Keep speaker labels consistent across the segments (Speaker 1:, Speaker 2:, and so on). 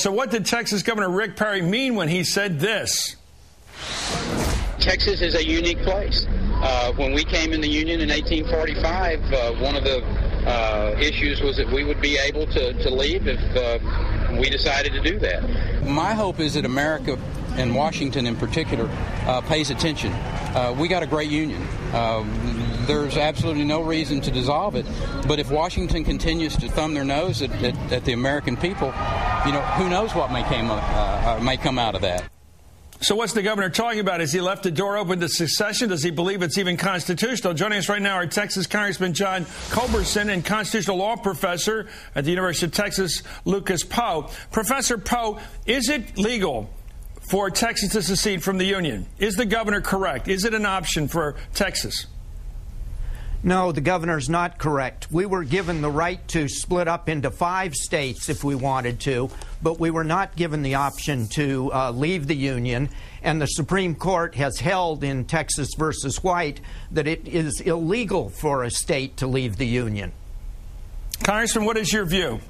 Speaker 1: So what did Texas Governor Rick Perry mean when he said this?
Speaker 2: Texas is a unique place. When we came in the Union in 1845, one of the issues was that we would be able to leave if we decided to do that.
Speaker 3: My hope is that America, and Washington in particular, pays attention. We got a great union. There's absolutely no reason to dissolve it. But if Washington continues to thumb their nose at the American people, who knows what may come out of that.
Speaker 1: So what's the governor talking about? Has he left the door open to secession? Does he believe it's even constitutional? Joining us right now are Texas Congressman John Culberson and constitutional law professor at the University of Texas, Lucas Poe. Professor Poe, is it legal for Texas to secede from the Union? Is the governor correct? Is it an option for Texas?
Speaker 4: No, the governor's not correct. We were given the right to split up into 5 states if we wanted to, but we were not given the option to leave the Union. And the Supreme Court has held in Texas versus White that it is illegal for a state to leave the Union.
Speaker 1: Congressman, what is your view?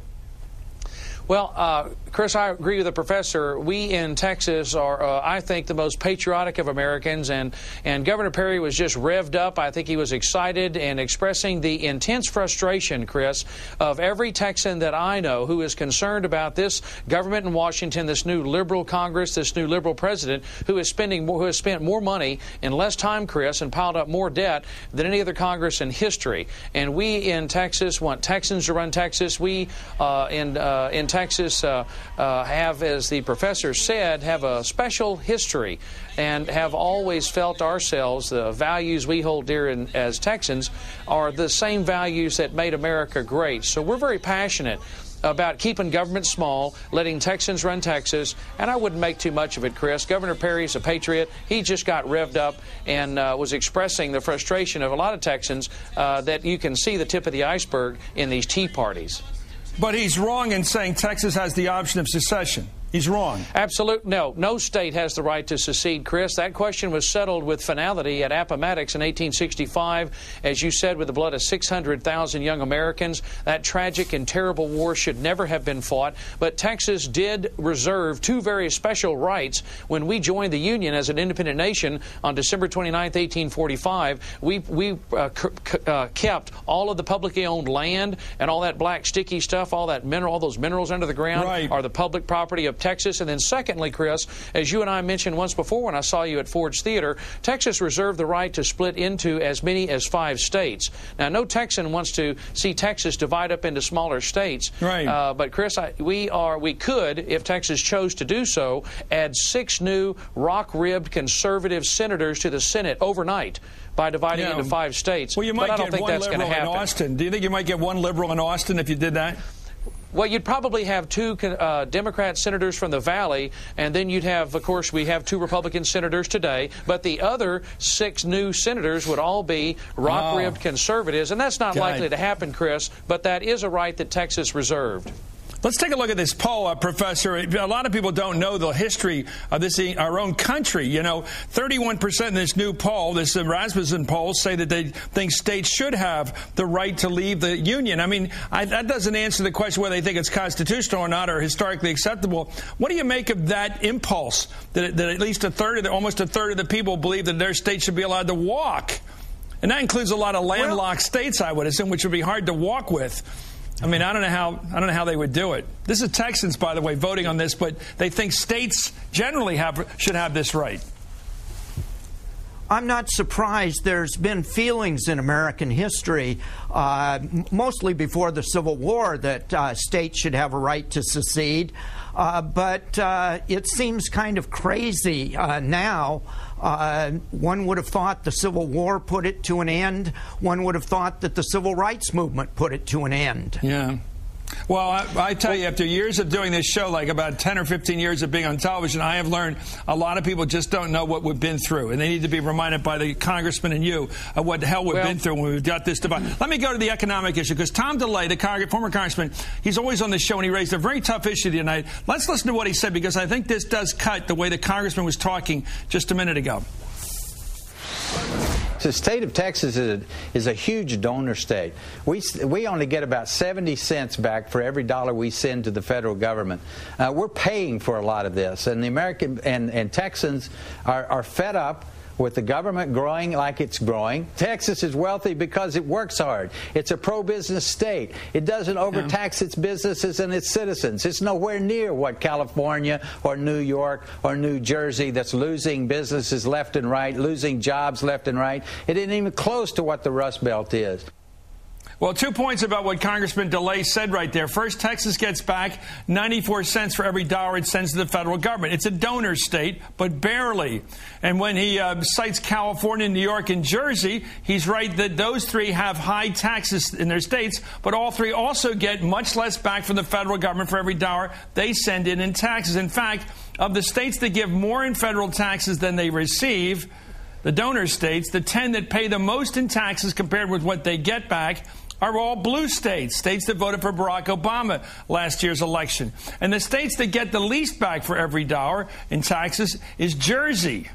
Speaker 5: Well, Chris, I agree with the professor. We in Texas are, I think, the most patriotic of Americans, and Governor Perry was just revved up. I think he was excited and expressing the intense frustration, Chris, of every Texan that I know who is concerned about this government in Washington, this new liberal Congress, this new liberal president who is who has spent more money in less time, Chris, and piled up more debt than any other Congress in history. And we in Texas want Texans to run Texas. We in Texas have, as the professor said, have a special history and have always felt ourselves, the values we hold dear as Texans are the same values that made America great. So we're very passionate about keeping government small, letting Texans run Texas, and I wouldn't make too much of it, Chris. Governor Perry's a patriot. He just got revved up and was expressing the frustration of a lot of Texans that you can see the tip of the iceberg in these tea parties.
Speaker 1: But he's wrong in saying Texas has the option of secession. He's wrong.
Speaker 5: Absolutely. No state has the right to secede, Chris. That question was settled with finality at Appomattox in 1865. As you said, with the blood of 600,000 young Americans. That tragic and terrible war should never have been fought. But Texas did reserve 2 very special rights when we joined the Union as an independent nation on December 29, 1845. We kept all of the publicly owned land and all that black sticky stuff, all those minerals under the ground are the public property of Texas. And then secondly, Chris, as you and I mentioned once before when I saw you at Ford's Theater, Texas reserved the right to split into as many as 5 states. Now, no Texan wants to see Texas divide up into smaller states.
Speaker 1: Right.
Speaker 5: But Chris, we could, if Texas chose to do so, add 6 new rock-ribbed conservative senators to the Senate overnight by dividing into 5 states.
Speaker 1: Well, you might
Speaker 5: but I don't
Speaker 1: get
Speaker 5: think
Speaker 1: one
Speaker 5: that's going to
Speaker 1: liberal in
Speaker 5: happen.
Speaker 1: Austin. Do you think you might get 1 liberal in Austin if you did that?
Speaker 5: Well, you'd probably have 2 Democrat senators from the Valley, and then you'd have, of course, we have 2 Republican senators today, but the other 6 new senators would all be rock-ribbed conservatives, and that's not likely to happen, Chris, but that is a right that Texas reserved.
Speaker 1: Let's take a look at this poll, Professor. A lot of people don't know the history of this, our own country. 31% in this new poll, this Rasmussen poll, say that they think states should have the right to leave the Union. I mean, that doesn't answer the question whether they think it's constitutional or not or historically acceptable. What do you make of that impulse that at least almost a third of the people believe that their state should be allowed to walk? And that includes a lot of landlocked states, I would assume, which would be hard to walk with. I mean, I don't know how they would do it. This is Texans, by the way, voting on this, but they think states generally should have this right.
Speaker 4: I'm not surprised. There's been feelings in American history, mostly before the Civil War, that states should have a right to secede. But it seems kind of crazy now. One would have thought the Civil War put it to an end. One would have thought that the Civil Rights Movement put it to an end.
Speaker 1: Yeah. Well, I tell you, after years of doing this show, like about 10 or 15 years of being on television, I have learned a lot of people just don't know what we've been through. And they need to be reminded by the congressman and you of what the hell we've been through when we've got this divide. Let me go to the economic issue, because Tom DeLay, the former congressman, he's always on the show, and he raised a very tough issue tonight. Let's listen to what he said, because I think this does cut the way the congressman was talking just a minute ago.
Speaker 6: The state of Texas is a huge donor state. We only get about 70 cents back for every dollar we send to the federal government. We're paying for a lot of this, and the American and Texans are fed up with the government growing like it's growing. Texas is wealthy because it works hard. It's a pro-business state. It doesn't overtax its businesses and its citizens. It's nowhere near what California or New York or New Jersey, that's losing businesses left and right, losing jobs left and right. It isn't even close to what the Rust Belt is.
Speaker 1: Well, 2 points about what Congressman DeLay said right there. First, Texas gets back 94 cents for every dollar it sends to the federal government. It's a donor state, but barely. And when he cites California, New York, and Jersey, he's right that those three have high taxes in their states, but all three also get much less back from the federal government for every dollar they send in taxes. In fact, of the states that give more in federal taxes than they receive, the donor states, the 10 that pay the most in taxes compared with what they get back, are all blue states, states that voted for Barack Obama last year's election. And the states that get the least back for every dollar in taxes is Jersey,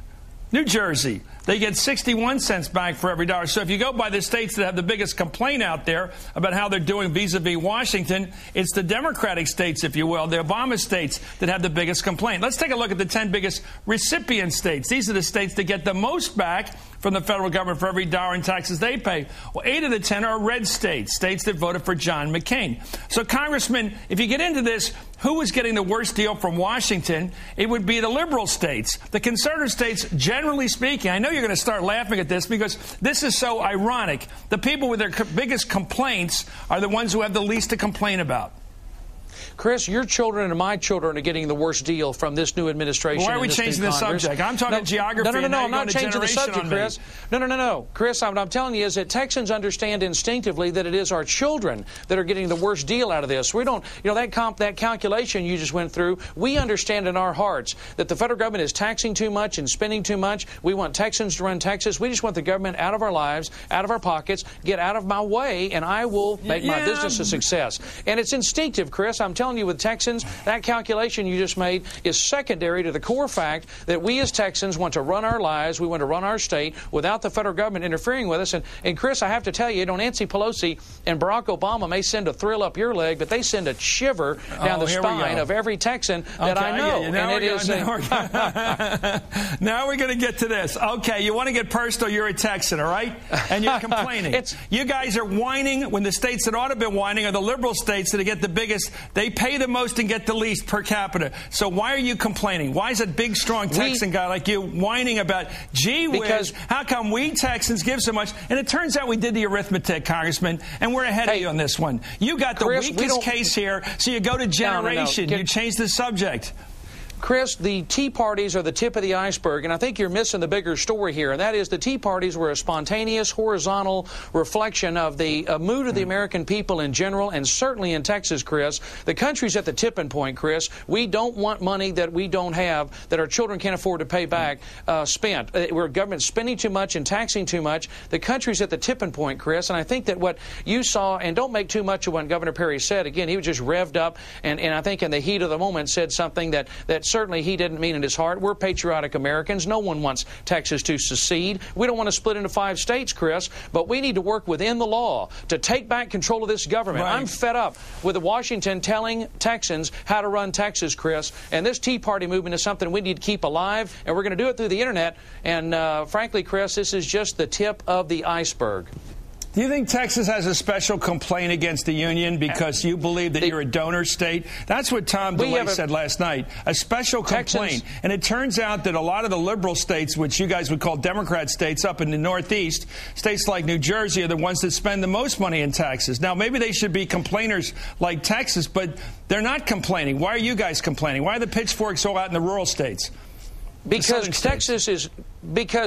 Speaker 1: New Jersey. They get 61 cents back for every dollar. So if you go by the states that have the biggest complaint out there about how they're doing vis-a-vis Washington, it's the Democratic states, if you will, the Obama states that have the biggest complaint. Let's take a look at the 10 biggest recipient states. These are the states that get the most back from the federal government for every dollar in taxes they pay. Well, 8 of the 10 are red states, states that voted for John McCain. So, Congressman, if you get into this, who was getting the worst deal from Washington? It would be the liberal states. The conservative states, generally speaking, I know you're going to start laughing at this because this is so ironic. The people with their biggest complaints are the ones who have the least to complain about.
Speaker 5: Chris, your children and my children are getting the worst deal from this new administration.
Speaker 1: Why are we changing the subject? I'm talking geography.
Speaker 5: No, I'm not changing the subject, Chris. No. Chris, what I'm telling you is that Texans understand instinctively that it is our children that are getting the worst deal out of this. We don't, that calculation you just went through, we understand in our hearts that the federal government is taxing too much and spending too much. We want Texans to run Texas. We just want the government out of our lives, out of our pockets, get out of my way, and I will make my business a success. And it's instinctive, Chris. I'm telling you, with Texans, that calculation you just made is secondary to the core fact that we as Texans want to run our lives, we want to run our state without the federal government interfering with us. And Chris, I have to tell you, Nancy Pelosi and Barack Obama may send a thrill up your leg, but they send a shiver down the spine of every Texan that I know.
Speaker 1: Now we're going to get to this. Okay, you want to get personal, you're a Texan, all right? And you're complaining. You guys are whining when the states that ought to be whining are the liberal states that get the biggest. They pay the most and get the least per capita. So why are you complaining? Why is a big, strong Texan guy like you whining about, gee whiz, how come we Texans give so much? And it turns out we did the arithmetic, Congressman, and we're ahead of you on this one. You got the weakest case here, so you go to generation. You change the subject.
Speaker 5: Chris, the Tea Parties are the tip of the iceberg, and I think you're missing the bigger story here, and that is the Tea Parties were a spontaneous, horizontal reflection of the mood of the American people in general, and certainly in Texas, Chris. The country's at the tipping point, Chris. We don't want money that we don't have, that our children can't afford to pay back, spent. We're government spending too much and taxing too much. The country's at the tipping point, Chris, and I think that what you saw, and don't make too much of what Governor Perry said. Again, he was just revved up, and I think in the heat of the moment said something that certainly he didn't mean in his heart. We're patriotic Americans. No one wants Texas to secede. We don't want to split into 5 states, Chris, but we need to work within the law to take back control of this government. Right. I'm fed up with Washington telling Texans how to run Texas, Chris, and this Tea Party movement is something we need to keep alive, and we're going to do it through the Internet, and frankly, Chris, this is just the tip of the iceberg.
Speaker 1: Do you think Texas has a special complaint against the union because you believe that you're a donor state? That's what Tom DeLay said last night. A special complaint. And it turns out that a lot of the liberal states, which you guys would call Democrat states up in the Northeast, states like New Jersey are the ones that spend the most money in taxes. Now, maybe they should be complainers like Texas, but they're not complaining. Why are you guys complaining? Why are the pitchforks all out in the rural states?
Speaker 5: Because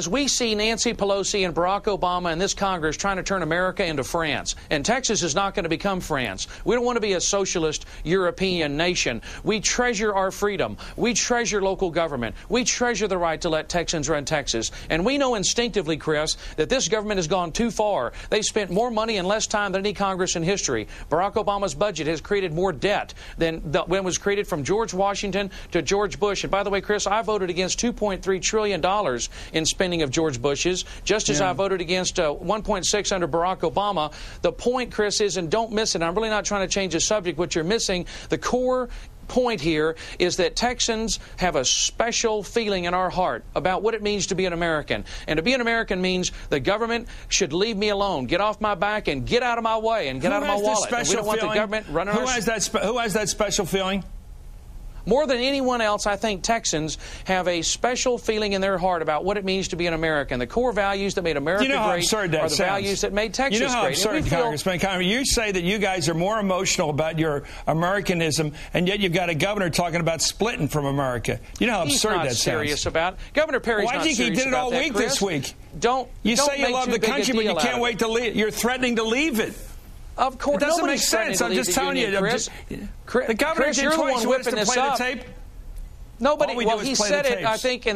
Speaker 5: we see Nancy Pelosi and Barack Obama and this Congress trying to turn America into France. And Texas is not going to become France. We don't want to be a socialist European nation. We treasure our freedom. We treasure local government. We treasure the right to let Texans run Texas. And we know instinctively, Chris, that this government has gone too far. They spent more money in less time than any Congress in history. Barack Obama's budget has created more debt than when it was created from George Washington to George Bush. And by the way, Chris, I voted against $2.3 trillion in spending of George Bush's, just as I voted against 1.6 under Barack Obama. The point, Chris, is, and don't miss it, I'm really not trying to change the subject, what you're missing, the core point here is that Texans have a special feeling in our heart about what it means to be an American. And to be an American means the government should leave me alone, get off my back, and get out of my way, and get out of my wallet. And we don't want the government running
Speaker 1: Who has that special feeling?
Speaker 5: More than anyone else, I think Texans have a special feeling in their heart about what it means to be an American. The core values that made America great are the values that made Texas great.
Speaker 1: You know how absurd, Congressman, you say that you guys are more emotional about your Americanism, and yet you've got a governor talking about splitting from America. You know how absurd that sounds.
Speaker 5: He's not serious about Governor Perry's not serious about that,
Speaker 1: Why do you think he did it all week
Speaker 5: Chris?
Speaker 1: this week?
Speaker 5: You
Speaker 1: say you love the country, but you can't wait to leave. You're threatening to leave it.
Speaker 5: Of course,
Speaker 1: it doesn't make sense. I'm just telling you,
Speaker 5: Chris.
Speaker 1: The governor did twice.
Speaker 5: Whipping this up.
Speaker 1: The tape.
Speaker 5: Nobody. Well, he said it. I think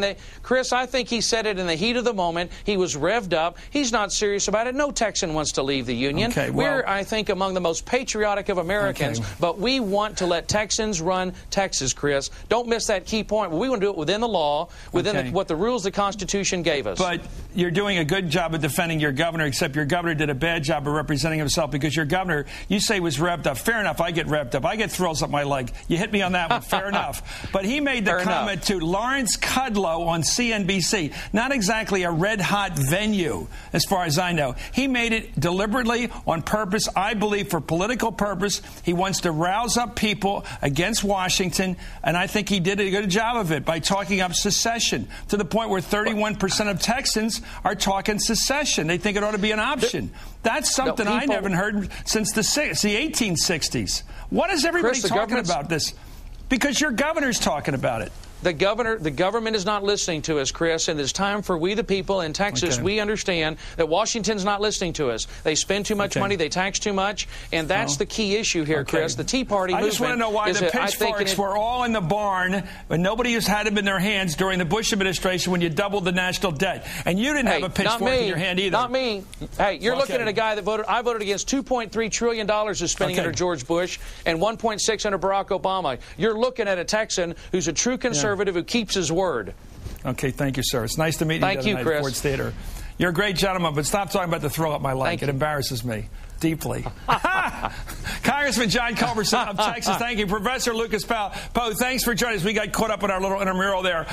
Speaker 5: Chris. I think he said it in the heat of the moment. He was revved up. He's not serious about it. No Texan wants to leave the union.
Speaker 1: Okay, well,
Speaker 5: we're, I think, among the most patriotic of Americans.
Speaker 1: Okay.
Speaker 5: But we want to let Texans run Texas, Chris. Don't miss that key point. We want to do it within the law, within what the rules the Constitution gave us.
Speaker 1: But you're doing a good job of defending your governor, except your governor did a bad job of representing himself because your governor, you say, was revved up. Fair enough. I get revved up. I get thrills up my leg. You hit me on that one. Fair enough. But he made the comment to Lawrence Kudlow on CNBC, not exactly a red-hot venue, as far as I know. He made it deliberately, on purpose, I believe for political purpose. He wants to rouse up people against Washington, and I think he did a good job of it by talking up secession, to the point where 31% of Texans are talking secession. They think it ought to be an option. That's something I haven't heard since the 1860s. What is everybody talking about this? Because your governor's talking about it.
Speaker 5: The government is not listening to us, Chris, and it's time for we the people in Texas, we understand that Washington's not listening to us. They spend too much money, they tax too much, and that's the key issue here, Chris. The Tea Party movement.
Speaker 1: I just want to know why the pitchforks were all in the barn, but nobody has had them in their hands during the Bush administration when you doubled the national debt. And you didn't have a pitchfork in your hand either.
Speaker 5: Not me. Hey, you're looking at a guy that voted. I voted against $2.3 trillion of spending under George Bush and $1.6 under Barack Obama. You're looking at a Texan who's a true conservative who keeps his word.
Speaker 1: Okay, thank you, sir. It's nice to meet you.
Speaker 5: Thank you, Chris.
Speaker 1: At Ford's Theater. You're a great gentleman, but stop talking about the throw up my leg. It embarrasses me deeply. Congressman John Culberson of Texas. Thank you. Professor Lucas Poe, thanks for joining us. We got caught up in our little intramural there.